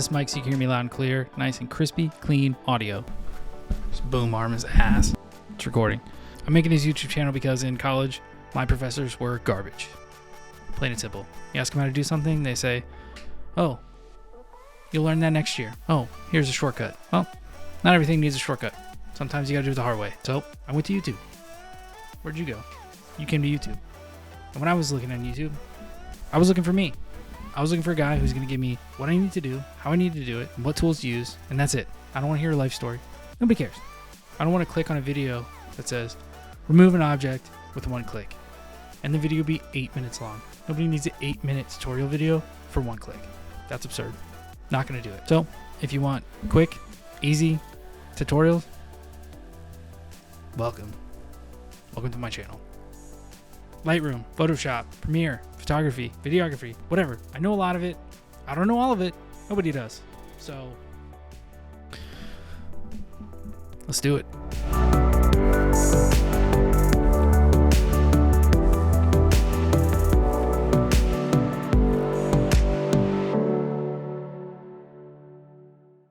this mic so you can hear me loud and clear. Nice and crispy, clean audio. Just boom arm his ass. It's recording. I'm making this YouTube channel because in college, my professors were garbage. Plain and simple. You ask them how to do something, they say, oh, you'll learn that next year. Oh, here's a shortcut. Well, not everything needs a shortcut. Sometimes you gotta do it the hard way. So I went to YouTube. Where'd you go? You came to YouTube. And when I was looking on YouTube, I was looking for me. I was looking for a guy who's gonna give me what I need to do, how I need to do it, and what tools to use, and that's it. I don't wanna hear a life story. Nobody cares. I don't wanna click on a video that says, remove an object with one click. And the video be 8 minutes long. Nobody needs an 8-minute tutorial video for one click. That's absurd. Not gonna do it. So if you want quick, easy tutorials, welcome to my channel. Lightroom, Photoshop, Premiere, photography, videography, whatever. I know a lot of it. I don't know all of it. Nobody does. So let's do it.